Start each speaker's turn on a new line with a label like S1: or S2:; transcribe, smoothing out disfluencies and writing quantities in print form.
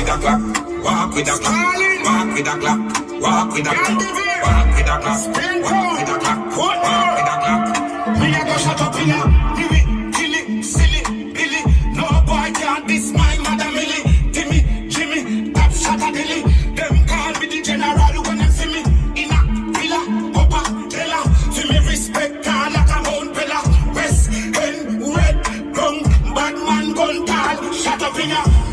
S1: with a clock, walk with a clock, walk with a clock, walk with a clock, walk with a clock, walk with a clock, walk with a clock. Me a go shut up in ya, me we kill it, silly, Billy. No boy can't diss my mother Millie. Timmy, Jimmy, top shot a dilly. Them call me the general when them see me in a villa, upper della. See me respect all like a Mount Bella. West End, red, gun, bad man gun tall. Shut up in ya.